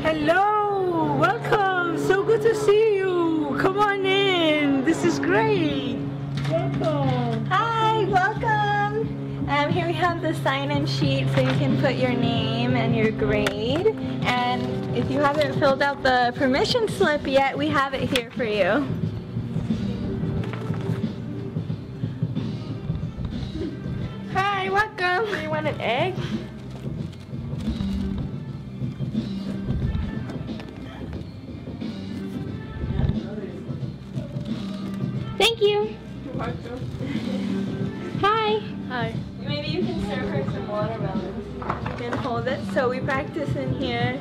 Hello, welcome. So good to see you. Come on in. This is great. Welcome. Hi, welcome. Here we have the sign-in sheet so you can put your name and your grade. And if you haven't filled out the permission slip yet, we have it here for you. Hi, welcome. Do you want an egg? Thank you. You're welcome. Hi. Hi. Maybe you can serve her some watermelon. You can hold it. So we practice in here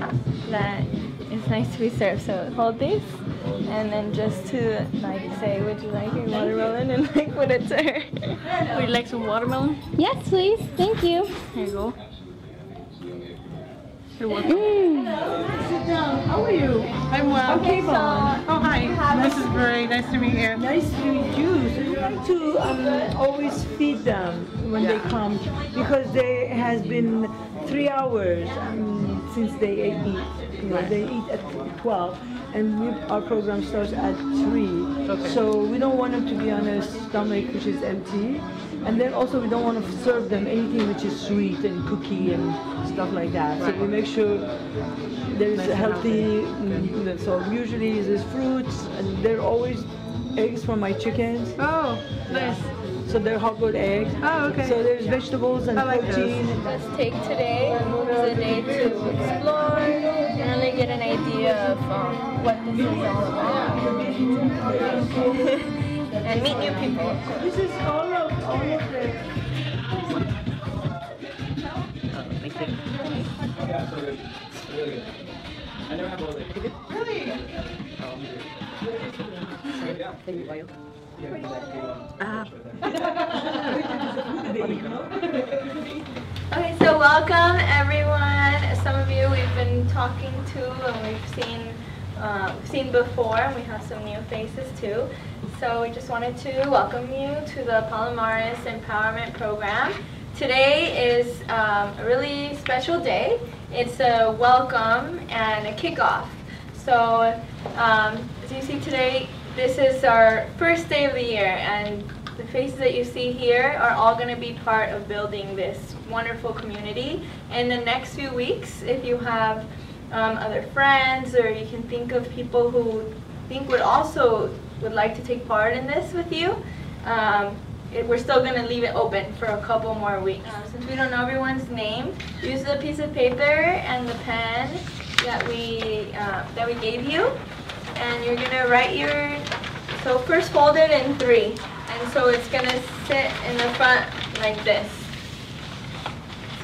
that it's nice to be served. So hold these and then just to like say, would you like your watermelon, and like put it to her. Would you like some watermelon? Yes, please. Thank you. Here you go. You're welcome. Sit down. How are you? I'm well. Okay, so Oh, hi. This is very nice to meet you. Nice to meet you. So you like to always feed them when they come, because there has been 3 hours since they eat. You know, they eat at 12, and our program starts at 3. Okay. So we don't want them to be on a stomach which is empty, and then also we don't want to serve them anything which is sweet and cookie and stuff like that. So we make sure there's a healthy. So usually there's fruits, and there are always eggs from my chickens. Oh, nice. So they're hard-boiled eggs. Oh, okay. So there's vegetables and protein. let's take today as a day to explore and really get an idea of what this is all about. And meet new people. This is all of the. Thank you. I never have really? Okay, so welcome everyone. Some of you we've been talking to and we've seen before, and we have some new faces too. So we just wanted to welcome you to the Palomares Empowerment Program. Today is a really special day. It's a welcome and a kickoff. So as you see today, this is our first day of the year, and the faces that you see here are all going to be part of building this wonderful community. In the next few weeks, if you have other friends, or you can think of people who would like to take part in this with you, we're still going to leave it open for a couple more weeks. Since we don't know everyone's name, use the piece of paper and the pen that we gave you, and you're going to write so first fold it in 3, and so it's going to sit in the front like this.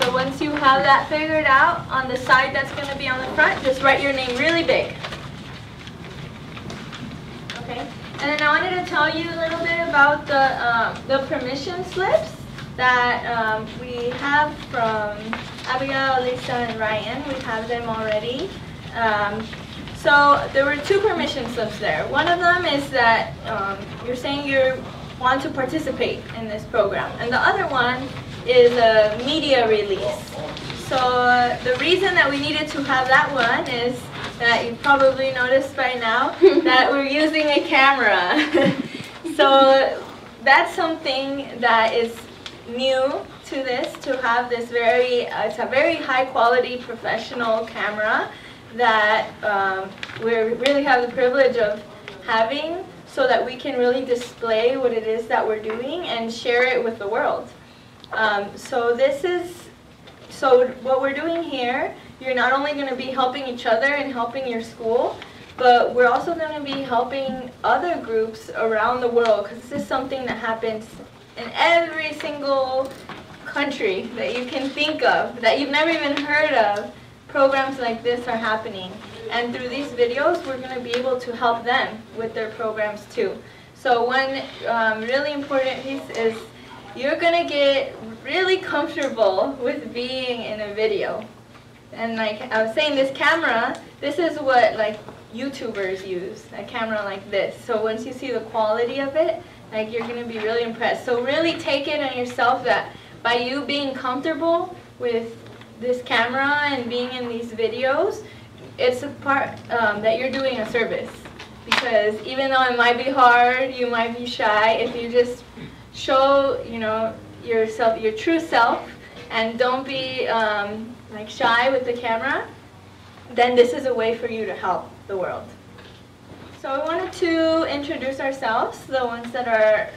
So once you have that figured out, on the side that's going to be on the front, just write your name really big. Okay. And then I wanted to tell you a little bit about the permission slips that we have from Abigail, Lisa, and Ryan. We have them already. So there were 2 permission slips there. One of them is that you're saying you want to participate in this program, and the other one is a media release. So the reason that we needed to have that one is that you probably noticed by now that we're using a camera. So that's something that is new to this, to have this it's a very high quality professional camera that we really have the privilege of having, so that we can really display what it is that we're doing and share it with the world. So what we're doing here, you're not only going to be helping each other and helping your school, but we're also going to be helping other groups around the world, because this is something that happens in every single country that you can think of, that you've never even heard of. Programs like this are happening. And through these videos, we're going to be able to help them with their programs too. So one really important piece is you're going to get really comfortable with being in a video. And like I was saying, this camera, this is what like YouTubers use, a camera like this. So once you see the quality of it, like you're going to be really impressed. So really take it on yourself that by you being comfortable with this camera and being in these videos, it's a part that you're doing a service. Because even though it might be hard, you might be shy, if you just show, you know, yourself, your true self, and don't be like shy with the camera, then this is a way for you to help the world. So we wanted to introduce ourselves, the ones that are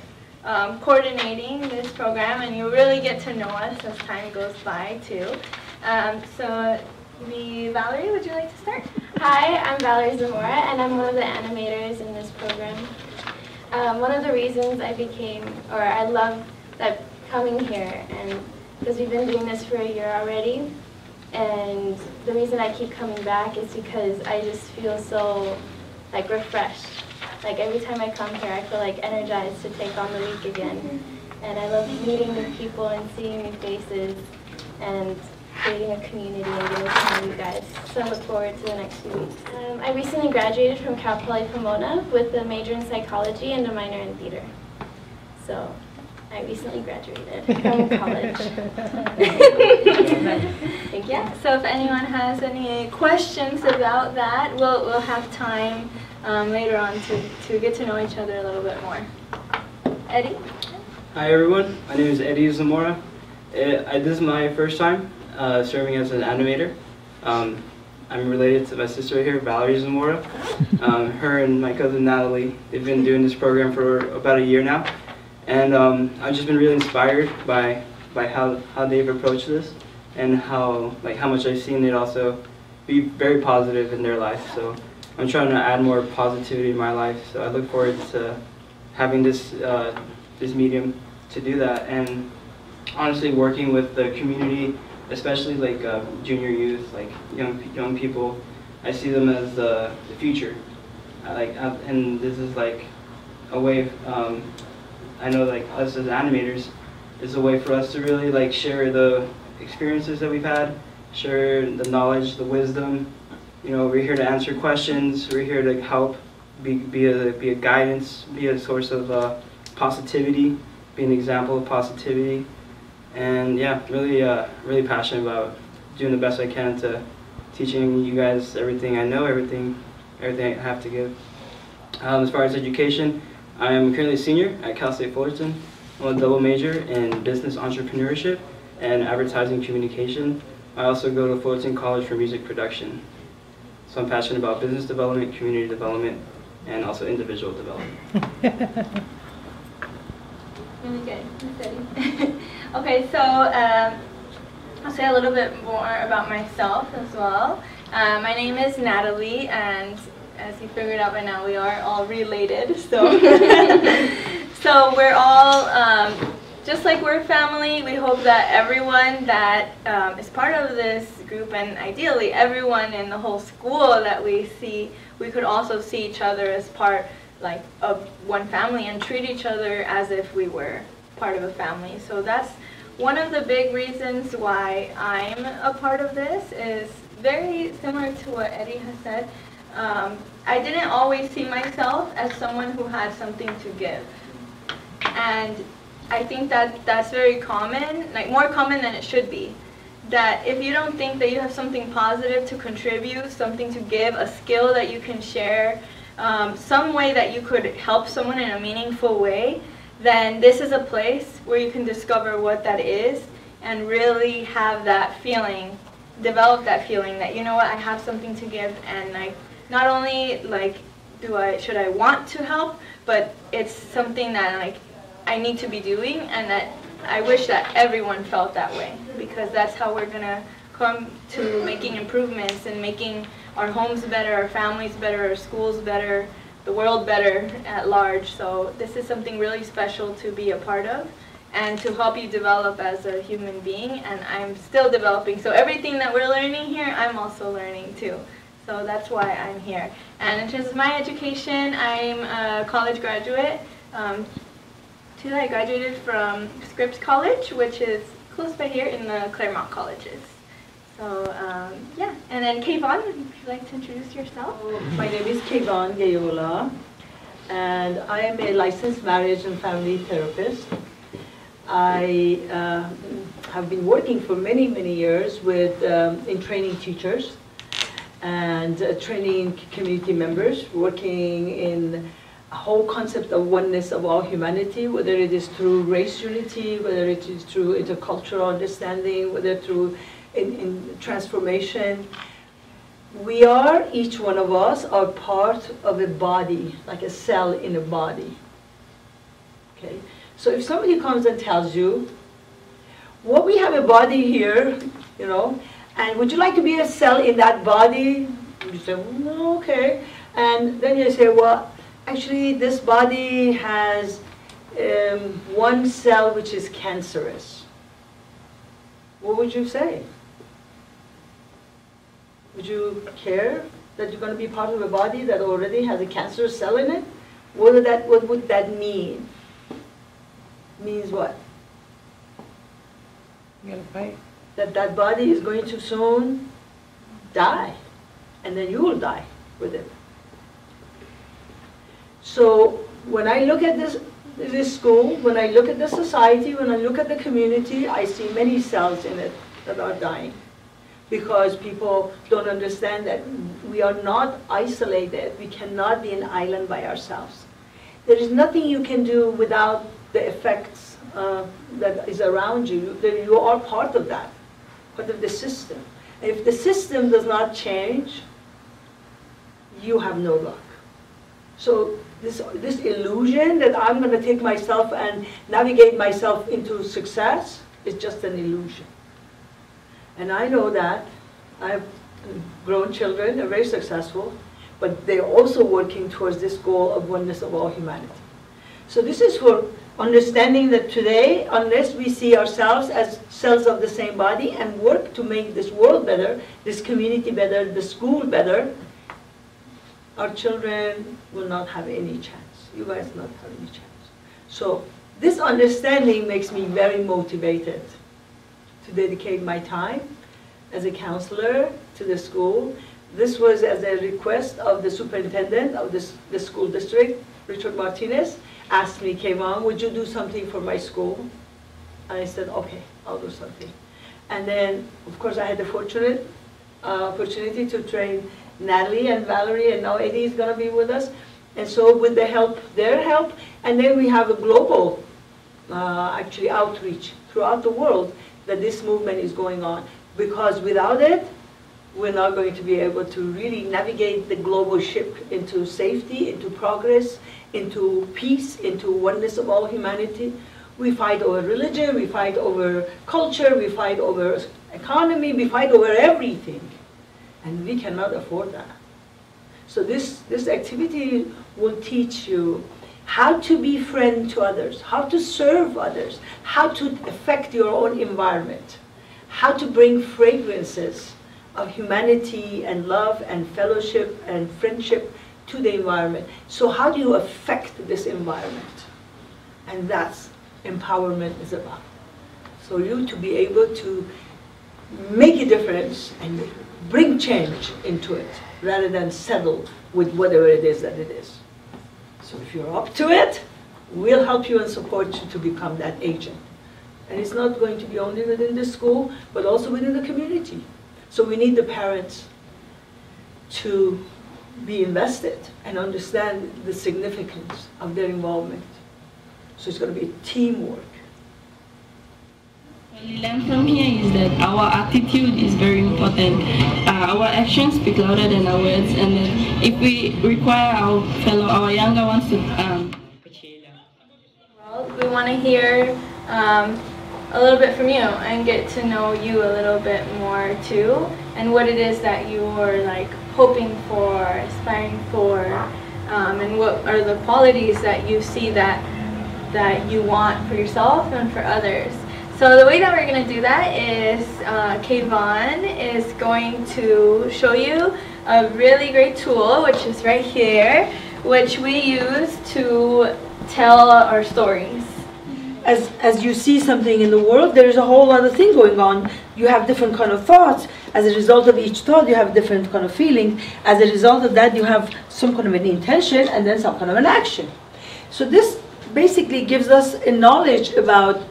coordinating this program, and you really get to know us as time goes by too. So Valerie, would you like to start? Hi, I'm Valerie Zamora, and I'm one of the animators in this program. One of the reasons I love that coming here, and because we've been doing this for a year already, and the reason I keep coming back is because I just feel so like refreshed. Like every time I come here, I feel like energized to take on the week again. And I love meeting new people and seeing new faces and creating a community and getting to know you guys. So I look forward to the next few weeks. I recently graduated from Cal Poly Pomona with a major in psychology and a minor in theater. So I recently graduated from college. Thank you. So if anyone has any questions about that, we'll have time later on to get to know each other a little bit more. Eddie? Hi everyone, my name is Eddie Zamora. This is my first time serving as an animator. I'm related to my sister here, Valerie Zamora. Her and my cousin Natalie, they've been doing this program for about a year now. And I've just been really inspired by how they've approached this, and how much I've seen it also be very positive in their life. So I'm trying to add more positivity in my life. So I look forward to having this medium to do that, and honestly working with the community, especially like junior youth, like young people. I see them as the future, and this is like a way of, I know like us as animators, is a way for us to really like share the experiences that we've had, share the knowledge, the wisdom. You know, we're here to answer questions. We're here to help, be a guidance, be a source of positivity, be an example of positivity, and yeah, really passionate about doing the best I can to teaching you guys everything I know, everything I have to give. As far as education, I am currently a senior at Cal State Fullerton. I'm a double major in business entrepreneurship and advertising communication. I also go to Fullerton College for music production. So I'm passionate about business development, community development, and also individual development. Really good. Okay, so I'll say a little bit more about myself as well. My name is Natalie, and as you figured out by now, we are all related. So, so we're all, just like we're family, we hope that everyone that is part of this group, and ideally everyone in the whole school that we see, we could also see each other as part like of one family and treat each other as if we were part of a family. So that's one of the big reasons why I'm a part of this, is very similar to what Eddie has said. I didn't always see myself as someone who had something to give. And I think that that's very common, like more common than it should be. That if you don't think that you have something positive to contribute, something to give, a skill that you can share, some way that you could help someone in a meaningful way, then this is a place where you can discover what that is and really have that feeling, develop that feeling that, you know what, I have something to give, and like not only like should I want to help, but it's something that like I need to be doing, and that I wish that everyone felt that way, because that's how we're gonna come to making improvements and making our homes better, our families better, our schools better, the world better at large. So this is something really special to be a part of and to help you develop as a human being, and I'm still developing. So everything that we're learning here, I'm also learning too. So that's why I'm here. And in terms of my education, I'm a college graduate. I graduated from Scripps College, which is close by here in the Claremont colleges. So yeah, and then Keyvan, would you like to introduce yourself? My name is Keyvan Geula, and I am a licensed marriage and family therapist. I have been working for many, many years with in training teachers and training community members, working in a whole concept of oneness of all humanity, whether it is through race unity, whether it is through intercultural understanding, whether through in transformation. We are, each one of us, are part of a body, like a cell in a body. Okay? So if somebody comes and tells you, well, we have a body here, you know, and would you like to be a cell in that body? You say, well, okay. And then you say, well, actually this body has one cell which is cancerous. What would you say? Would you care that you're going to be part of a body that already has a cancerous cell in it? What would that mean? Means what? You gotta fight. That body is going to soon die, and then you will die with it. So when I look at this school, when I look at the society, when I look at the community, I see many cells in it that are dying. Because people don't understand that we are not isolated. We cannot be an island by ourselves. There is nothing you can do without the effects that is around you. You are part of that, part of the system. And if the system does not change, you have no luck. So this illusion that I'm going to take myself and navigate myself into success is just an illusion. And I know that. I have grown children, they're very successful, but they're also working towards this goal of oneness of all humanity. So this is for understanding that today, unless we see ourselves as cells of the same body and work to make this world better, this community better, the school better, our children will not have any chance. You guys not have any chance. So this understanding makes me very motivated to dedicate my time as a counselor to the school. This was as a request of the superintendent of the school district, Richard Martinez, asked me, Keyvan, would you do something for my school? And I said, okay, I'll do something. And then, of course, I had the fortunate opportunity to train Natalie and Valerie, and now Eddie is going to be with us. And so with the help, their help, and then we have a global, actually, outreach throughout the world that this movement is going on. Because without it, we're not going to be able to really navigate the global ship into safety, into progress, into peace, into oneness of all humanity. We fight over religion, we fight over culture, we fight over economy, we fight over everything. And we cannot afford that. So this activity will teach you how to be friend to others, how to serve others, how to affect your own environment, how to bring fragrances of humanity and love and fellowship and friendship to the environment. So how do you affect this environment? And that's empowerment is about. So you to be able to make a difference and bring change into it rather than settle with whatever it is that it is. So if you're up to it, we'll help you and support you to become that agent. And it's not going to be only within the school, but also within the community. So we need the parents to be invested and understand the significance of their involvement. So it's going to be teamwork. What we learn from here is that our attitude is very important. Our actions speak louder than our words, and then if we require our younger ones to Well, we want to hear a little bit from you and get to know you a little bit more too, and what it is that you're like hoping for, aspiring for, and what are the qualities that you see that you want for yourself and for others. So the way that we're going to do that is Keyvan is going to show you a really great tool, which is right here, which we use to tell our stories. As you see something in the world, there is a whole other thing going on. You have different kind of thoughts. As a result of each thought, you have different kind of feeling. As a result of that, you have some kind of an intention and then some kind of an action. So this basically gives us a knowledge about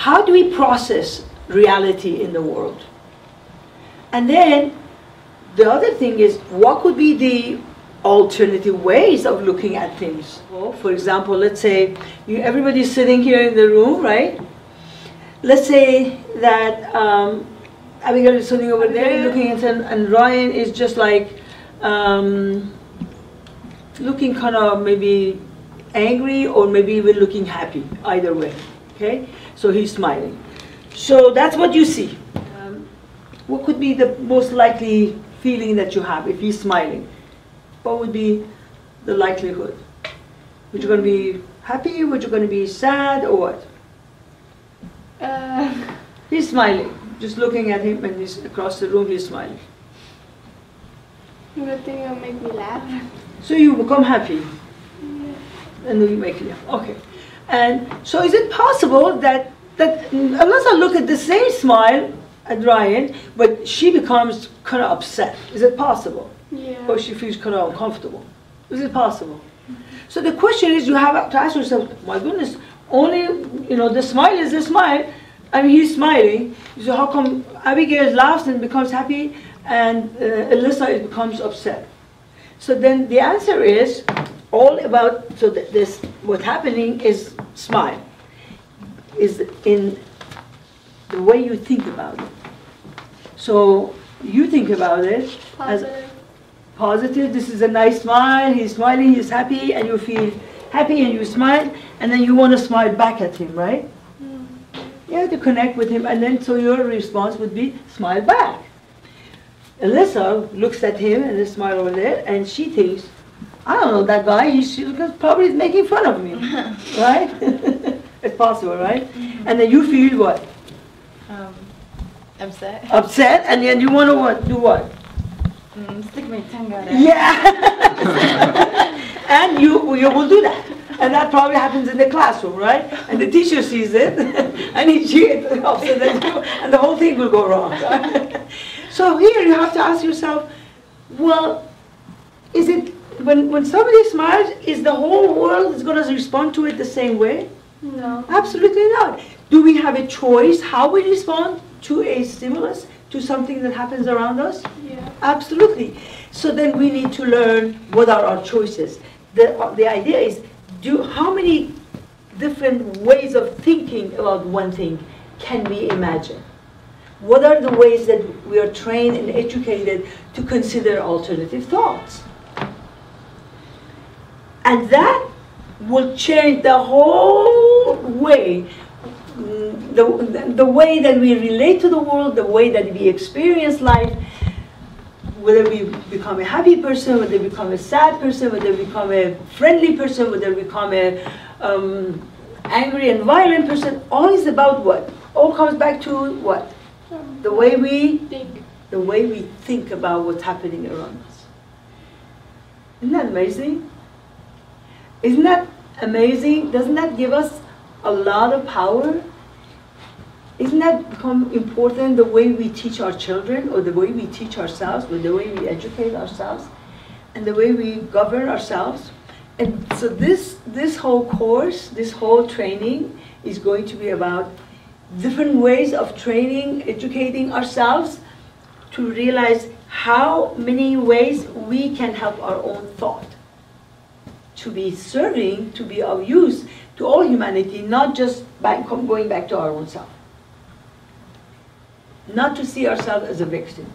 how do we process reality in the world? And then the other thing is, what could be the alternative ways of looking at things? Well, for example, let's say everybody's sitting here in the room, right? Let's say that Abigail is sitting over there looking at it, and Ryan is just like looking kind of maybe angry, or maybe even looking happy, either way, okay? So he's smiling. So that's what you see. What could be the most likely feeling that you have if he's smiling? What would be the likelihood? Would you going to be happy? Would you going to be sad, or what? He's smiling. Just looking at him, and he's across the room, he's smiling. The thing will make me laugh. So you become happy. And then you make it laugh. Okay. And so is it possible that unless I look at the same smile at Ryan, but she becomes kind of upset? Is it possible? Yeah. Or she feels kind of uncomfortable? Is it possible? So the question is, you have to ask yourself, my goodness, only, the smile is a smile. I mean, he's smiling. So how come Abigail laughs and becomes happy, and Alyssa becomes upset? So then the answer is all about, so this, what's happening is smile, is in the way you think about it. So you think about it as positive. This is a nice smile. He's smiling, he's happy, and you feel happy, and you smile, and then you want to smile back at him, right? You have to connect with him, and then so your response would be smile back. Alyssa looks at him and a smile over there, and she thinks, I don't know that guy, he's probably making fun of me, right? It's possible, right? And then you feel what? Upset. Upset, and then you want to do what? Stick my tongue out. Yeah. And you will do that. And that probably happens in the classroom, right? And the teacher sees it, and she gets upset at you, and the whole thing will go wrong. Right? So here you have to ask yourself, well, is it, when somebody smiles, is the whole world going to respond to it the same way? No. Absolutely not. Do we have a choice how we respond to a stimulus, to something that happens around us? Yeah. Absolutely. So then we need to learn what are our choices. The idea is, how many different ways of thinking about one thing can we imagine? What are the ways that we are trained and educated to consider alternative thoughts? And that will change the whole way, the way that we relate to the world, the way that we experience life, whether we become a happy person, whether we become a sad person, whether we become a friendly person, whether we become a angry and violent person. All is about what? All comes back to what? The way we think about what's happening around us. Isn't that amazing? Isn't that amazing? Doesn't that give us a lot of power? Isn't that become important, the way we teach our children, or the way we teach ourselves, or the way we educate ourselves, and the way we govern ourselves? And so this whole course, this whole training is going to be about different ways of training, educating ourselves to realize how many ways we can help our own thought to be serving, to be of use to all humanity, not just going back to our own self. Not to see ourselves as a victim,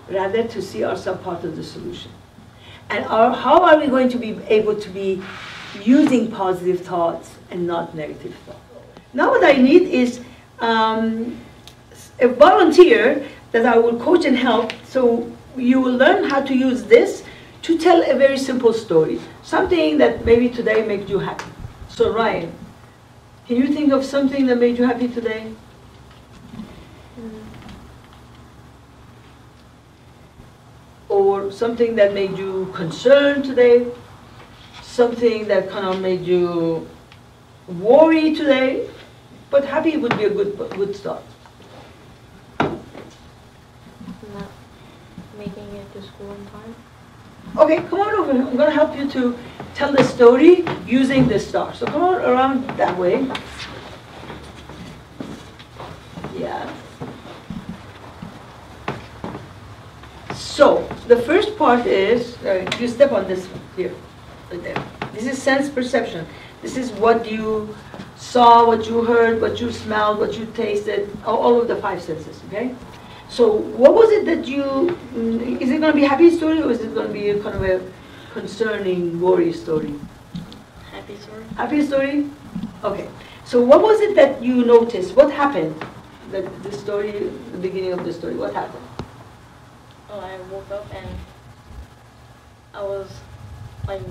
rather to see ourselves part of the solution. And how are we going to be able to be using positive thoughts and not negative thoughts? Now what I need is a volunteer that I will coach and help, so you will learn how to use this to tell a very simple story, something that maybe today made you happy. So Ryan, can you think of something that made you happy today? Or something that made you concerned today? Something that kind of made you worry today? But happy would be a good start. Not making it to school in time. Okay, come on over. I'm going to help you to tell the story using the star. So come on around that way. Yeah. So, the first part is, you step on this one, here, right there. This is sense perception. This is what you saw, what you heard, what you smelled, what you tasted, all of the 5 senses, okay? So, what was it that you, is it going to be a happy story or is it going to be a kind of a concerning, gory story? Happy story. Happy story? Okay. So what was it that you noticed? What happened? The story, the beginning of the story, what happened? Oh, I woke up and I was like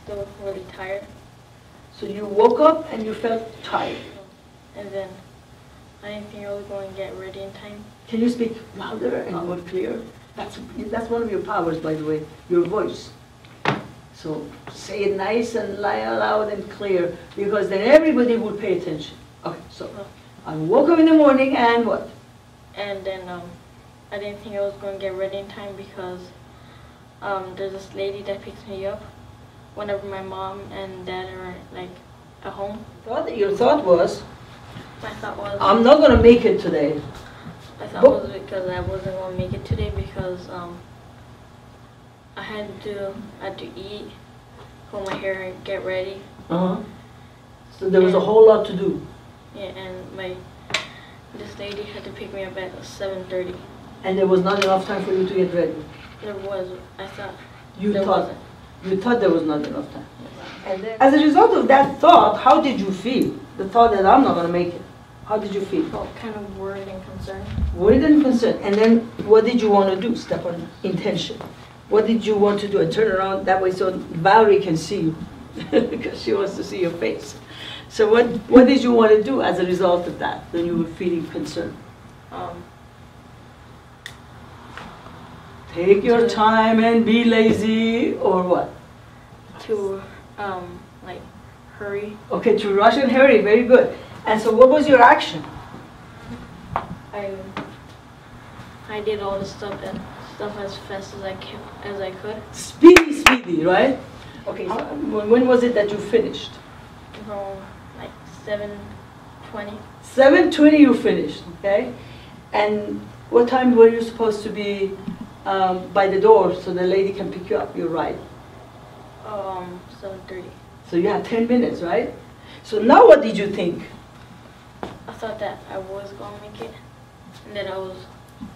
still really tired. So you woke up and you felt tired. And then I didn't think I was going to get ready in time. Can you speak louder and more clear? That's one of your powers, by the way, your voice. So say it nice and loud and clear, because then everybody would pay attention. Okay, so I woke up in the morning and what? And then I didn't think I was going to get ready in time because there's this lady that picks me up whenever my mom and dad are like at home. Your thought was, My thought was, I'm not going to make it today. I thought it was because I wasn't going to make it today because I had to eat, comb my hair, and get ready. Uh-huh. So there was a whole lot to do. Yeah, and this lady had to pick me up at 7:30. And there was not enough time for you to get ready. There was, I thought. You there thought wasn't. You thought there was not enough time. And then, as a result of that thought, how did you feel? The thought that I'm not going to make it. How did you feel? I felt kind of worried and concerned. Worried and concerned. And then what did you want to do? Step on intention. What did you want to do? And turn around that way so Valerie can see you. Because she wants to see your face. So what did you want to do as a result of that when you were feeling concerned? Take your time and be lazy, or what? To like hurry. Okay, to rush and hurry. Very good. And so what was your action? I did all the stuff as fast as I could. Speedy, right? Okay, so when was it that you finished? From like 7:20. 7:20 you finished, okay? And what time were you supposed to be by the door so the lady can pick you up, your ride? 7:30. So you have 10 minutes, right? So now what did you think? I thought that I was going to make it, and that I was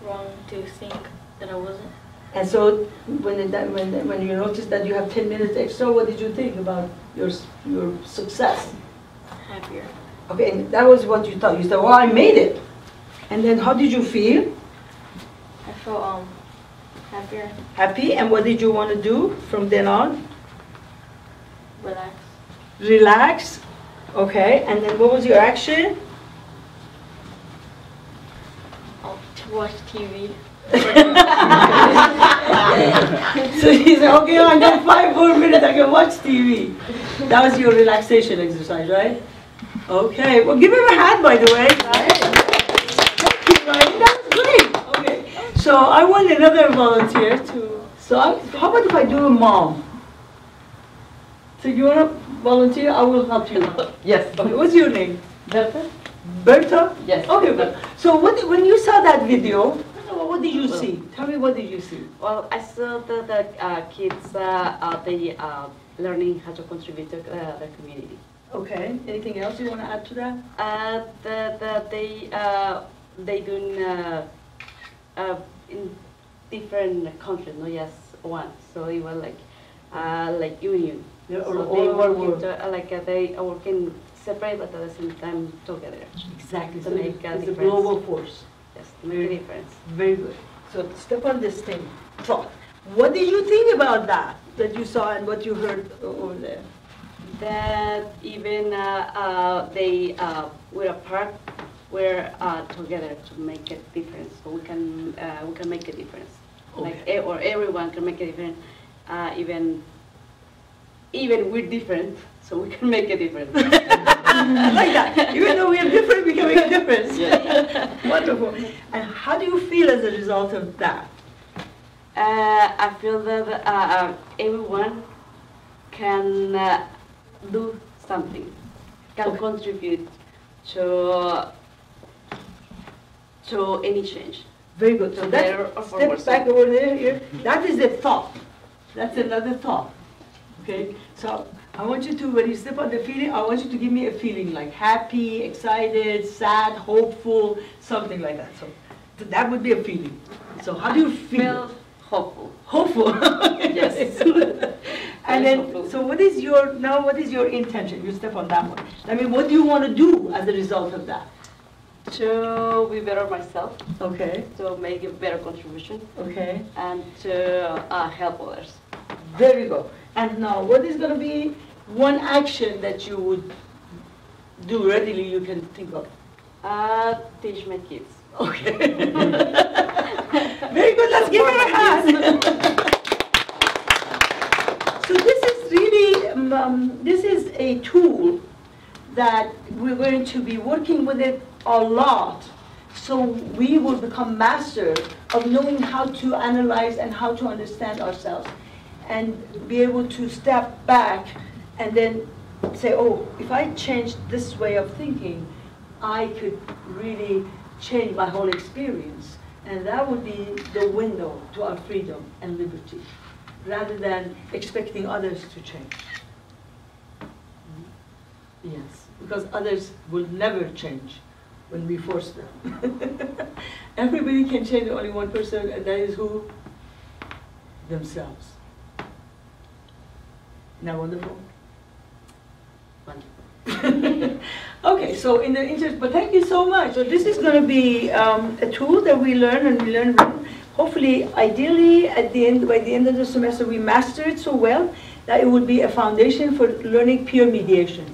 wrong to think that I wasn't. And so when you noticed that you have 10 minutes extra, what did you think about your success? Happier. Okay, and that was what you thought. You said, well, I made it. And then how did you feel? I felt happier. Happy. And what did you want to do from then on? Relax. Relax. Okay, and then what was your action? To watch TV. So he said, okay, I got 5 more minutes, I can watch TV. That was your relaxation exercise, right? Okay, well give him a hand, by the way. Thank you, Ryan. That was great. Okay, so I want another volunteer to, how about if I do a mom? So you want to volunteer? I will help you. Yes. Okay, what's your name? Bertha? Bertha? Yes. Okay, Bertha. So when you saw that video, what did you see? Tell me, what did you see? Well, I saw that the kids, they learning how to contribute to the community. Okay. Anything else you want to add to that? They doing in different countries, not just one. So it was like union. Yeah, So all they over the working world. they are working separate but at the same time together. Exactly. To So make a it's a difference. global force. Yes, to make a difference. Very good. So step on this thing. Talk. What did you think about that you saw and what you heard over there? That even they were apart, we're together to make a difference. So we can make a difference. Okay. Or everyone can make a difference. Even we're different, so we can make a difference. I like that. Even though we are different, we can make a difference. Yeah. Wonderful. And how do you feel as a result of that? I feel that everyone can do something, can contribute to to any change. Very good. So Better or that for step worse. back over there. Here. That is the thought. That's another thought. Okay. So I want you to, when you step on the feeling, I want you to give me a feeling like happy, excited, sad, hopeful, something like that. So that would be a feeling. So how do you feel? Feel hopeful. Hopeful. Yes. And Very then, hopeful. so what is your intention? You step on that one. I mean, what do you want to do as a result of that? To be better myself, Okay. to make a better contribution, Okay. and to help others. Very good. And now, what is going to be one action that you would do readily you can think of? Teach my kids. Okay. Very good. Let's give her a hand. So this is really, this is a tool that we're going to be working with it a lot. So we will become master of knowing how to analyze and how to understand ourselves and be able to step back and then say, oh, if I change this way of thinking, I could really change my whole experience. And that would be the window to our freedom and liberty, rather than expecting others to change. Yes, because others will never change when we force them. Everybody can change, only one person, and that is who? Themselves. Isn't that wonderful? Wonderful. Okay, so in the interest, but thank you so much. So this is going to be a tool that we learn, and we learn. Hopefully, ideally, at the end, by the end of the semester, we master it so well that it would be a foundation for learning peer mediation.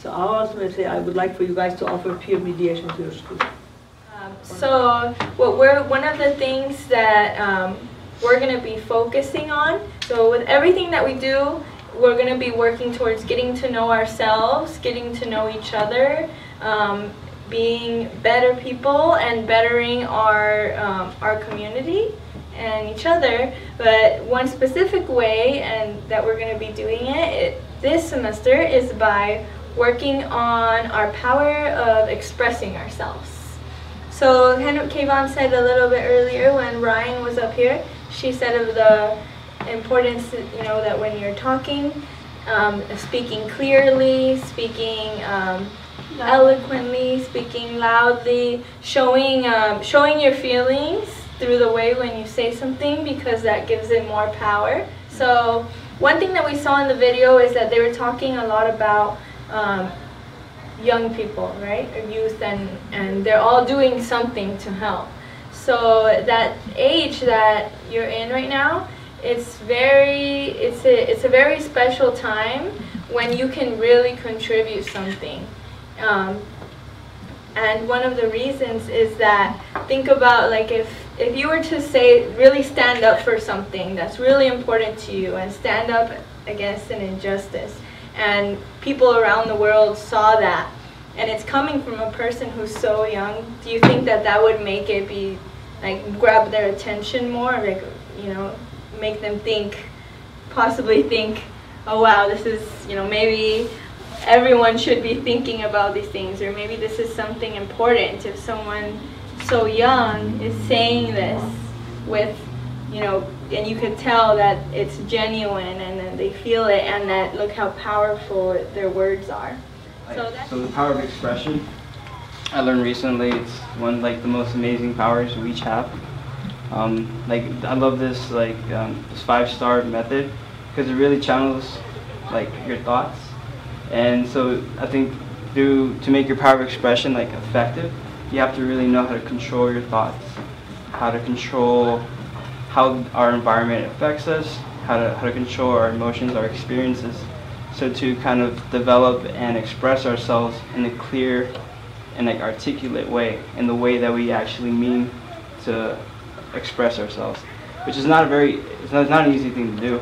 So I also say I would like for you guys to offer peer mediation to your school. So one of the things that we're going to be focusing on, so with everything that we do, we're going to be working towards getting to know ourselves, getting to know each other, being better people, and bettering our community and each other. But one specific way and that we're going to be doing it this semester is by working on our power of expressing ourselves. So kind of Keyvan said a little bit earlier when Ryan was up here, she said of the importance, you know, that when you're talking, speaking clearly, speaking eloquently, speaking loudly, showing your feelings through the way when you say something, because that gives it more power. So one thing that we saw in the video is that they were talking a lot about young people, right, or youth, and they're all doing something to help. So that age that you're in right now, it's a very special time when you can really contribute something. And one of the reasons is that, think about like if you were to say, really stand up for something that's really important to you and stand up against an injustice, and people around the world saw that, and it's coming from a person who's so young, do you think that that would make it be, like, grab their attention more, like, you know, make them possibly think, oh wow, this is, you know, maybe everyone should be thinking about these things, or maybe this is something important if someone so young is saying this with, you know, and you could tell that it's genuine and that they feel it, and that look how powerful their words are. So the power of expression, I learned recently, it's one like the most amazing powers we each have. Like I love this this 5-star method, because it really channels like your thoughts. And so I think to make your power of expression like effective, you have to really know how to control your thoughts, how to control how our environment affects us, how to control our emotions, our experiences. So to kind of develop and express ourselves in a clear and like articulate way, in the way that we actually mean to express ourselves, which is not it's not an easy thing to do.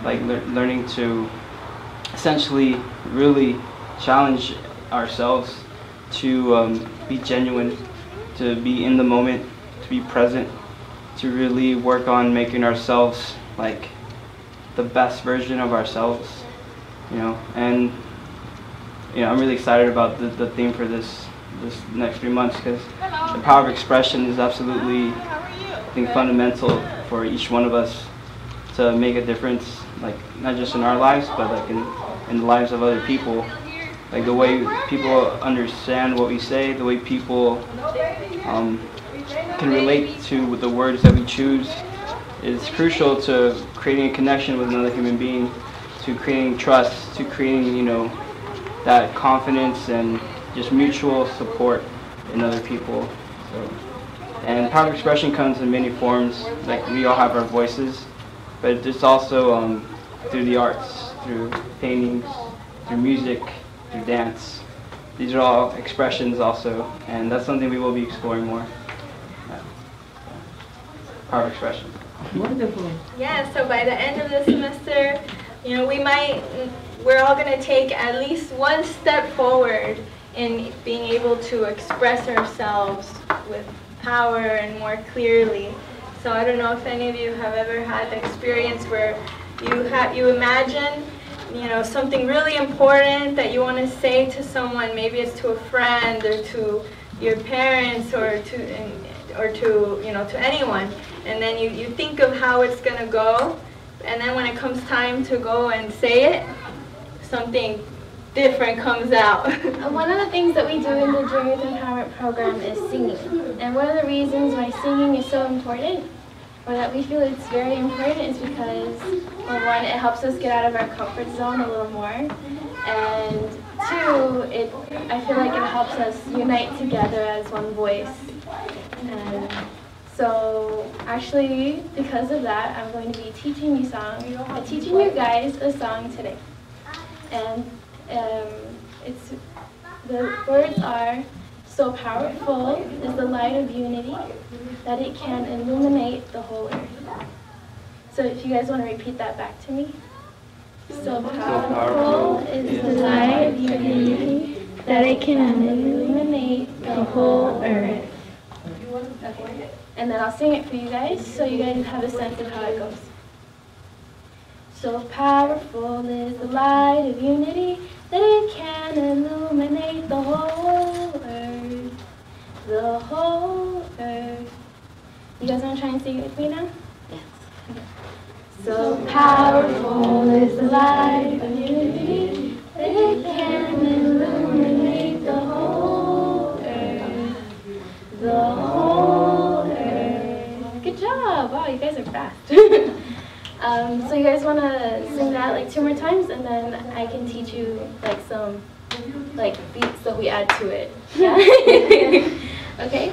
Like learning to essentially really challenge ourselves to be genuine, to be in the moment, to be present, to really work on making ourselves like the best version of ourselves, you know. And you know, I'm really excited about the theme for this this next 3 months, because the power of expression is absolutely, I think, fundamental for each one of us to make a difference, like not just in our lives, but like in the lives of other people. Like the way people understand what we say, the way people can relate to the words that we choose is crucial to creating a connection with another human being, to creating trust, to creating, you know, that confidence and just mutual support in other people. So, and power of expression comes in many forms. Like we all have our voices, but it's also through the arts, through paintings, through music, through dance. These are all expressions also, and that's something we will be exploring more. Yeah. Power of expression. Wonderful. Yeah, so by the end of the semester, you know, we're all going to take at least one step forward in being able to express ourselves with power and more clearly. So I don't know if any of you have ever had the experience where you imagine, you know, something really important that you want to say to someone. Maybe it's to a friend or to your parents or to you know, to anyone, and then you think of how it's gonna go, and then when it comes time to go and say it, something different comes out. One of the things that we do in the Youth Empowerment Program is singing, and one of the reasons why singing is so important, or that we feel it's very important, is because, well, one, it helps us get out of our comfort zone a little more, and two, I feel like it helps us unite together as one voice. And so actually, because of that, I'm going to be teaching you guys a song today. And the words are, "So powerful is the light of unity that it can illuminate the whole earth." So if you guys want to repeat that back to me. So powerful is the light of unity that it can illuminate the whole earth. Okay. And then I'll sing it for you guys, so you guys have a sense of how it goes. So powerful is the light of unity that it can illuminate the whole earth. The whole earth. You guys want to try and sing it with me now? Yes. Okay. So powerful is the light of unity that it can illuminate the whole earth. The whole earth. Good job! Wow, you guys are fast. So you guys want to sing that like 2 more times, and then I can teach you like some beats that we add to it. Yeah? Okay?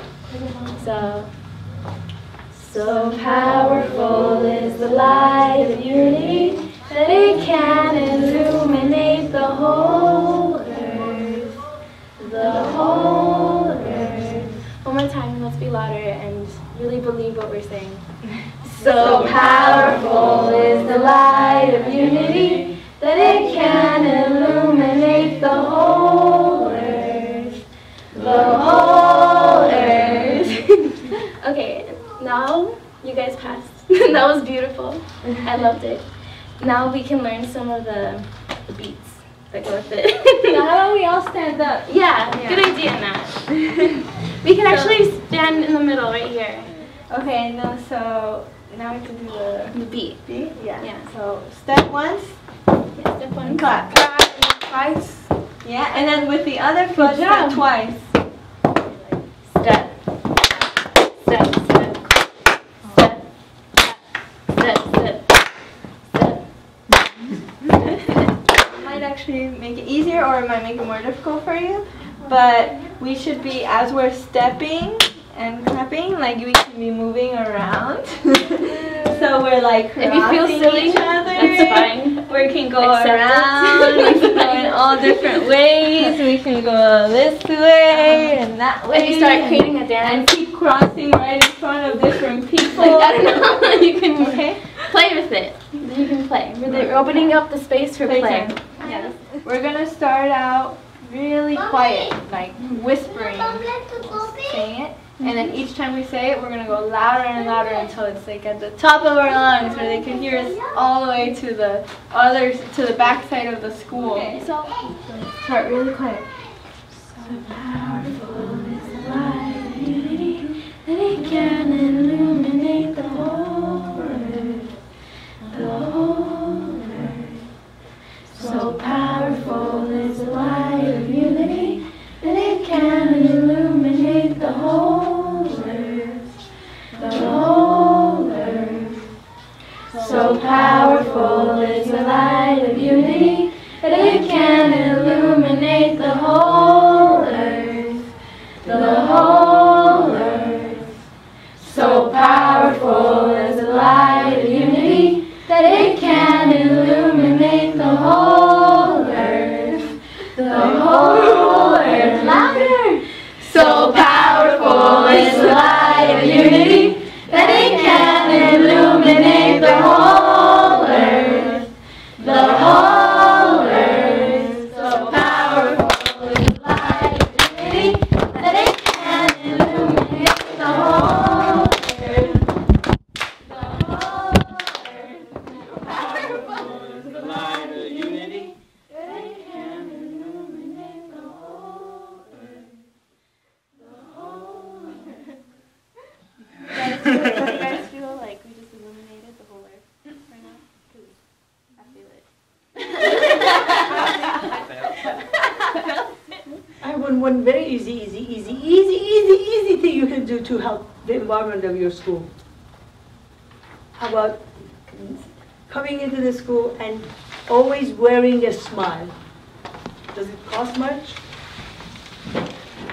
So powerful is the light of unity that it can illuminate the whole earth. The whole earth. One more time, let's be louder and really believe what we're saying. So powerful is the light of unity that it can illuminate the whole earth. The whole earth. Okay, now you guys passed. That was beautiful. I loved it. Now we can learn some of the beats that go with it. Now how about we all stand up? Yeah, good idea, Nat. We can actually stand in the middle right here. Okay, no, so now we have to do The beat. Yeah. So step once. Yeah, step one. Clap. Clap. And then twice. Yeah, and then with the other foot, step twice. Step. Step. Step. Step. Step. Step. Step. It might actually make it easier, or it might make it more difficult for you. But we should be, as we're stepping and clapping, like we can be moving around. So we're like If you feel silly, each other. that's fine. We can go Accept around. it. We can go in all different ways. We can go this way and that way. If you start creating a dance and keep crossing right in front of different people. like, I don't know, you can Okay. play with it. You can play. We're opening up the space for play. Playtime. Yes. We're gonna start out really quiet, like whispering, saying it. And then each time we say it, we're going to go louder and louder until it's like at the top of our lungs, where they can hear us all the way to the back side of the school. Okay, so start really quiet. So powerful one very easy thing you can do to help the environment of your school. How about coming into the school and always wearing a smile? Does it cost much?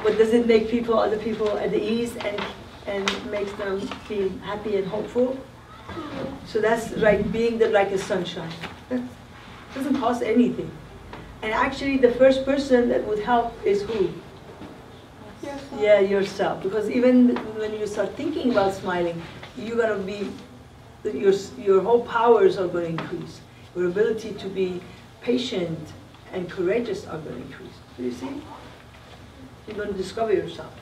But does it make other people at ease and makes them feel happy and hopeful? So that's like being like a sunshine. That doesn't cost anything. And actually the first person that would help is who? Yourself. Yeah, yourself. Because even when you start thinking about smiling, you're going to be, your whole powers are going to increase. Your ability to be patient and courageous are going to increase. Do you see? You're going to discover yourself.